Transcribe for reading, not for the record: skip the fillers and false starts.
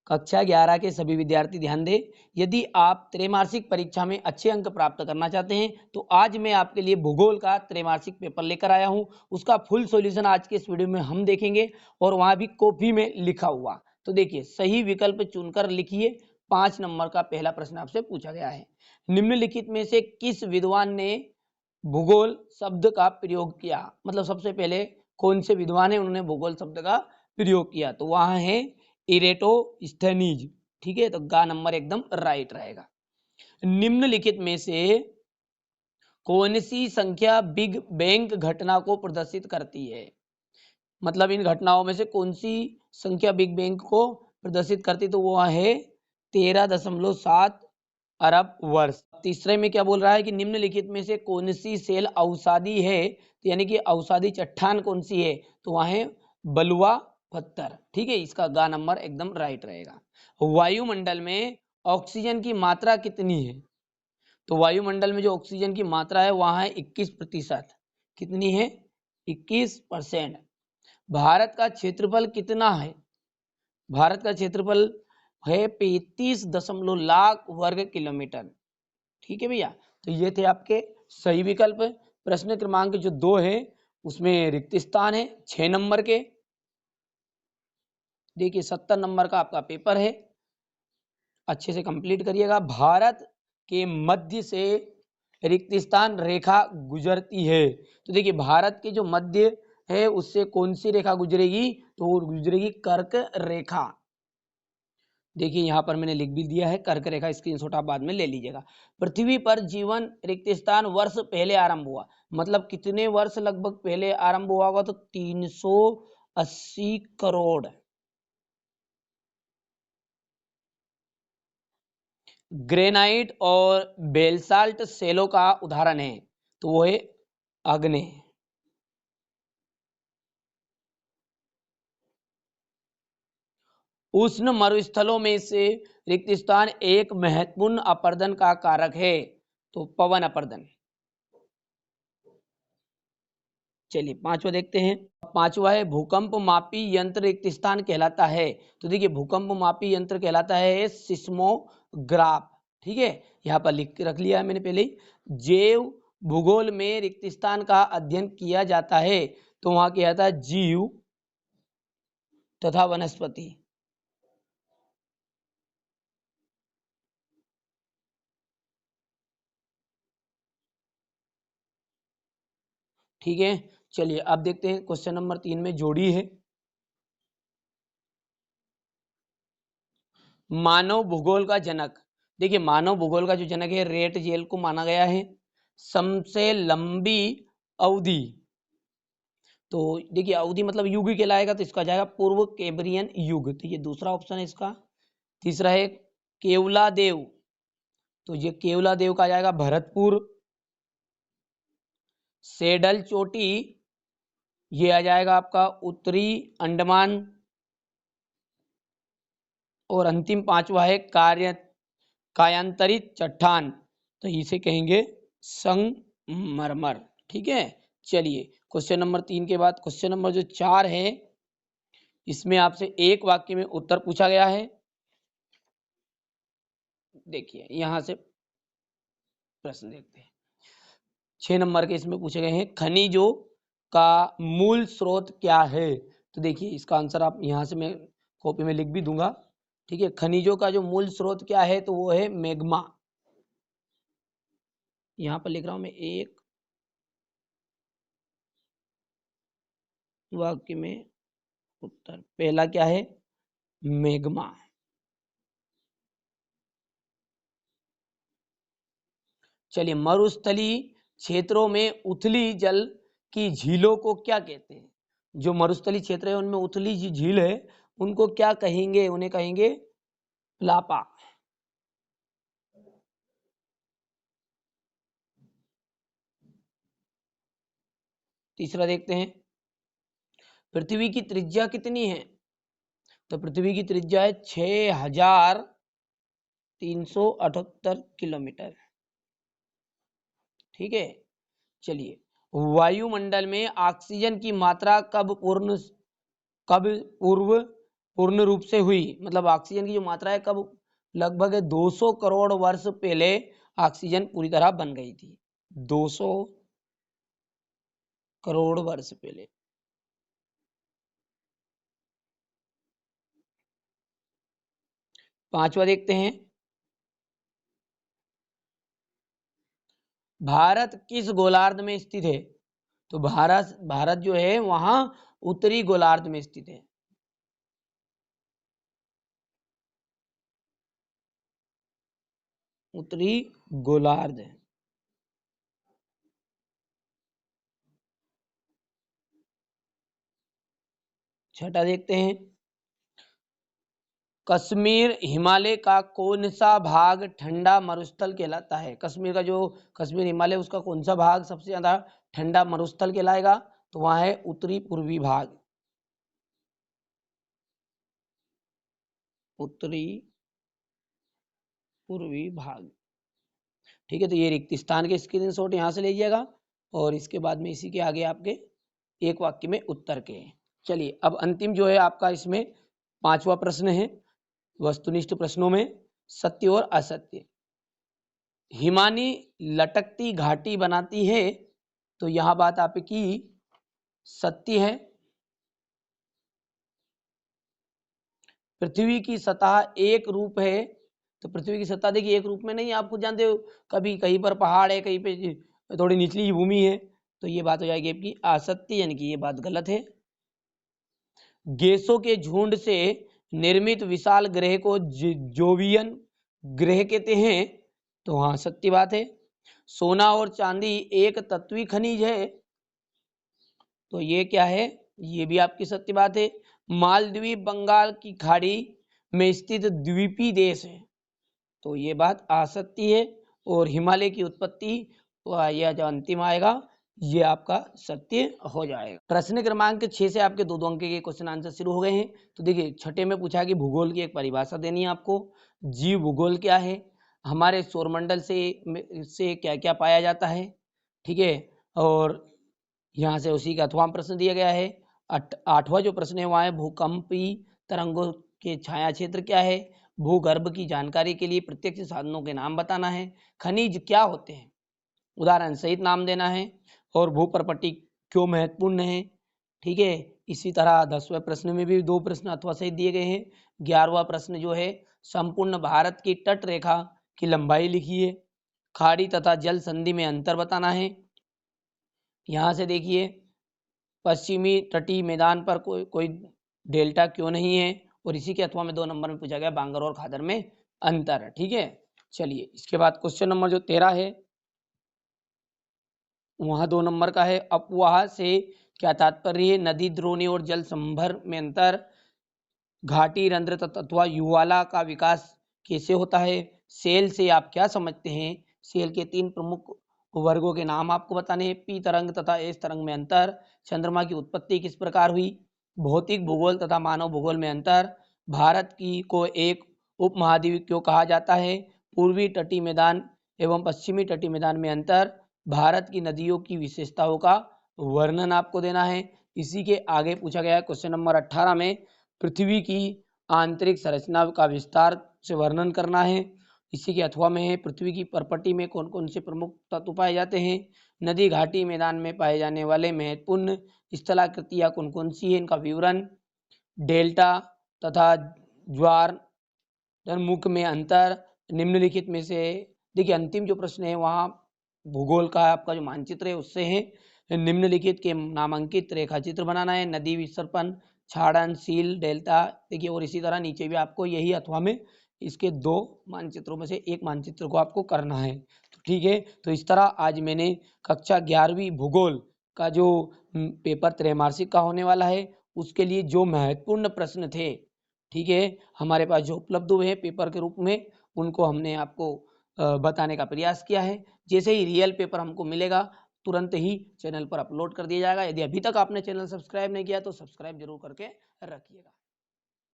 कक्षा 11 के सभी विद्यार्थी ध्यान दें। यदि आप त्रैमासिक परीक्षा में अच्छे अंक प्राप्त करना चाहते हैं तो आज मैं आपके लिए भूगोल का त्रैमासिक पेपर लेकर आया हूं। उसका फुल सॉल्यूशन आज के इस वीडियो में हम देखेंगे और वहां भी कॉपी में लिखा हुआ। तो देखिए, सही विकल्प चुनकर लिखिए। 5 नंबर का पहला प्रश्न आपसे पूछा गया है, निम्नलिखित में से किस विद्वान ने भूगोल शब्द का प्रयोग किया। मतलब सबसे पहले कौन से विद्वान है उन्होंने भूगोल शब्द का प्रयोग किया, तो वहां है इरेटोस्थेनीज। ठीक है, तो गा नंबर एकदम राइट रहेगा। निम्नलिखित में से कौन सी संख्या बिग बैंग घटना को प्रदर्शित करती है। मतलब इन घटनाओं में से कौन सी संख्या बिग बैंग को प्रदर्शित करती, तो वो है 13.7 अरब वर्ष। तीसरे में क्या बोल रहा है कि निम्नलिखित में से कौन सी सेल अवसादी है, तो यानी कि अवसादी चट्टान कौन सी है, तो वह है बलुआ पत्थर। ठीक है, इसका गा नंबर एकदम राइट रहेगा। वायुमंडल में ऑक्सीजन की मात्रा कितनी है, तो वायुमंडल में जो ऑक्सीजन की मात्रा है वहां है 21%। कितनी है? 21%। भारत का क्षेत्रफल कितना है, भारत का क्षेत्रफल है 35 लाख वर्ग किलोमीटर। ठीक है भैया, तो ये थे आपके सही विकल्प। प्रश्न क्रमांक जो 2 है उसमें रिक्त स्थान है 6 नंबर के। देखिए 70 नंबर का आपका पेपर है, अच्छे से कंप्लीट करिएगा। भारत के मध्य से रिक्त स्थान रेखा गुजरती है, तो देखिए भारत के जो मध्य है उससे कौन सी रेखा गुजरेगी, तो वो गुजरेगी कर्क रेखा। देखिए यहाँ पर मैंने लिख भी दिया है कर्क रेखा, स्क्रीनशॉट आप बाद में ले लीजिएगा। पृथ्वी पर जीवन रिक्त स्थान वर्ष पहले आरंभ हुआ, मतलब कितने वर्ष लगभग पहले आरंभ हुआ होगा, तो 380 करोड़। ग्रेनाइट और बेलसाल्ट सेलों का उदाहरण है, तो वो है आग्नेय। उष्ण मरुस्थलों में से रिक्त स्थान एक महत्वपूर्ण अपरदन का कारक है, तो पवन अपरदन। चलिए पांचवा देखते हैं। पांचवा है भूकंप मापी यंत्र रिक्त स्थान कहलाता है, तो देखिए भूकंप मापी यंत्र कहलाता है सिस्मोग्राफ। ठीक है, यहाँ पर लिख के रख लिया है मैंने पहले ही। जैव भूगोल में रिक्त स्थान का अध्ययन किया जाता है, तो वहां क्या आता है जीव तथा वनस्पति। ठीक है, चलिए अब देखते हैं क्वेश्चन नंबर 3 में जोड़ी है। मानव भूगोल का जनक, देखिए मानव भूगोल का जो जनक है रेट जेल को माना गया है। सबसे लंबी अवधि, तो देखिए अवधि मतलब युग कहलाएगा, तो इसका जाएगा पूर्व कैब्रियन युग, तो ये दूसरा ऑप्शन है इसका। तीसरा है केवला देव, तो ये केवला देव का जाएगा भरतपुर। सेडल चोटी, ये आ जाएगा आपका उत्तरी अंडमान। और अंतिम पांचवा है कायांतरित चट्टान, तो इसे कहेंगे संगमरमर। ठीक है, चलिए क्वेश्चन नंबर 3 के बाद क्वेश्चन नंबर जो 4 है, इसमें आपसे एक वाक्य में उत्तर पूछा गया है। देखिए यहां से प्रश्न देखते हैं। 6 नंबर के इसमें पूछे गए हैं, खनिजों का मूल स्रोत क्या है, तो देखिए इसका आंसर आप यहां से मैं कॉपी में लिख भी दूंगा। ठीक है, खनिजों का जो मूल स्रोत क्या है, तो वो है मैग्मा। यहां पर लिख रहा हूं मैं एक वाक्य में उत्तर। पहला क्या है? मैग्मा। चलिए मरुस्थलीय क्षेत्रों में उथली जल की झीलों को क्या कहते हैं। जो मरुस्थलीय क्षेत्र है उनमें उथली जी झील है उनको क्या कहेंगे, उन्हें कहेंगे प्लापा। तीसरा देखते हैं, पृथ्वी की त्रिज्या कितनी है, तो पृथ्वी की त्रिज्या है 6378 किलोमीटर। ठीक है, चलिए वायुमंडल में ऑक्सीजन की मात्रा कब पूर्व पूर्ण रूप से हुई, मतलब ऑक्सीजन की जो मात्रा है कब, लगभग 200 करोड़ वर्ष पहले ऑक्सीजन पूरी तरह बन गई थी, 200 करोड़ वर्ष पहले। पांचवा देखते हैं, भारत किस गोलार्ध में स्थित है? तो भारत जो है वहां उत्तरी गोलार्ध में स्थित है। उत्तरी गोलार्ध है। छठा देखते हैं, कश्मीर हिमालय का कौन सा भाग ठंडा मरुस्थल कहलाता है? कश्मीर का जो कश्मीर हिमालय उसका कौन सा भाग सबसे ज्यादा ठंडा मरुस्थल कहलाएगा? तो वह है उत्तरी पूर्वी भाग। उत्तरी पूर्वी भाग। ठीक है, तो ये रिक्तिस्थान के स्क्रीनशॉट यहाँ से लीजिएगा और इसके बाद में इसी के आगे आपके एक वाक्य में उत्तर के। चलिए अब अंतिम जो है आपका इसमें पांचवा प्रश्न है वस्तुनिष्ठ प्रश्नों में, सत्य और असत्य। हिमानी लटकती घाटी बनाती है, तो यह बात आपकी सत्य है। पृथ्वी की सतह एक रूप है, तो पृथ्वी की सतह देखिए एक रूप में नहीं, आप खुद जानते हो, कभी कहीं पर पहाड़ है, कहीं पे थोड़ी निचली भूमि है, तो ये बात हो जाएगी आपकी असत्य, यानी कि ये बात गलत है। गैसों के झुंड से निर्मित विशाल ग्रह को जोवियन ग्रह कहते हैं, तो हाँ सत्य बात है। सोना और चांदी एक तत्वीय खनिज है, तो ये क्या है, ये भी आपकी सत्य बात है। मालदीव बंगाल की खाड़ी में स्थित द्वीपीय देश है, तो ये बात असत्य है। और हिमालय की उत्पत्ति, यह जो अंतिम आएगा ये आपका सत्य हो जाएगा। प्रश्न क्रमांक 6 से आपके दो अंक के क्वेश्चन आंसर शुरू हो गए हैं। तो देखिए छठे में पूछा कि भूगोल की एक परिभाषा देनी है आपको। जीव भूगोल क्या है, हमारे सौरमंडल से क्या क्या पाया जाता है, ठीक है। और यहाँ से उसी का अथवा प्रश्न दिया गया है। आठवां जो प्रश्न है वहाँ है भूकंपी तरंगों के छाया क्षेत्र क्या है। भूगर्भ की जानकारी के लिए प्रत्यक्ष साधनों के नाम बताना है। खनिज क्या होते हैं, उदाहरण सहित नाम देना है। और भूप्रपट्टी क्यों महत्वपूर्ण है, ठीक है। इसी तरह 10वें प्रश्न में भी दो प्रश्न अथवा सहित दिए गए हैं। 11वां प्रश्न जो है संपूर्ण भारत की तट रेखा की लंबाई लिखिए। खाड़ी तथा जल संधि में अंतर बताना है। यहाँ से देखिए पश्चिमी तटीय मैदान पर कोई डेल्टा क्यों नहीं है। और इसी के अथवा में 2 नंबर में पूछा गया बांगर और खादर में अंतर, ठीक है। चलिए इसके बाद क्वेश्चन नंबर जो 13 है वहां 2 नंबर का है। अपवाह से क्या तात्पर्य है, नदी द्रोणी और जल संभर में अंतर। घाटी रंध्र तत्वा युवाला का विकास कैसे होता है। सेल से आप क्या समझते हैं, सेल के 3 प्रमुख वर्गों के नाम आपको बताने हैं। पी तरंग तथा एस तरंग में अंतर। चंद्रमा की उत्पत्ति किस प्रकार हुई। भौतिक भूगोल तथा मानव भूगोल में अंतर। भारत की को एक उपमहाद्वीप क्यों कहा जाता है। पूर्वी तटीय मैदान एवं पश्चिमी तटीय मैदान में अंतर। भारत की नदियों की विशेषताओं का वर्णन आपको देना है। इसी के आगे पूछा गया है क्वेश्चन नंबर 18 में पृथ्वी की आंतरिक संरचना का विस्तार से वर्णन करना है। इसी के अथवा में है पृथ्वी की परपट्टी में कौन कौन से प्रमुख तत्व पाए जाते हैं। नदी घाटी मैदान में पाए जाने वाले महत्वपूर्ण स्थलाकृतियां कौन कौन सी है, इनका विवरण। डेल्टा तथा ज्वार मुख में अंतर। निम्नलिखित में से देखिए अंतिम जो प्रश्न है वहाँ भूगोल का आपका जो मानचित्र है उससे है। निम्नलिखित के नामांकित रेखा चित्र बनाना है। नदी विसर्पण, छाड़न, सील, डेल्टा, देखिए। और इसी तरह नीचे भी आपको यही अथवा में इसके 2 मानचित्रों में से एक मानचित्र को आपको करना है, तो ठीक है। तो इस तरह आज मैंने कक्षा 11वीं भूगोल का जो पेपर त्रैमासिक का होने वाला है उसके लिए जो महत्वपूर्ण प्रश्न थे, ठीक है, हमारे पास जो उपलब्ध हुए हैं पेपर के रूप में, उनको हमने आपको बताने का प्रयास किया है। जैसे ही रियल पेपर हमको मिलेगा तुरंत ही चैनल पर अपलोड कर दिया जाएगा। यदि अभी तक आपने चैनल सब्सक्राइब नहीं किया तो सब्सक्राइब जरूर करके रखिएगा।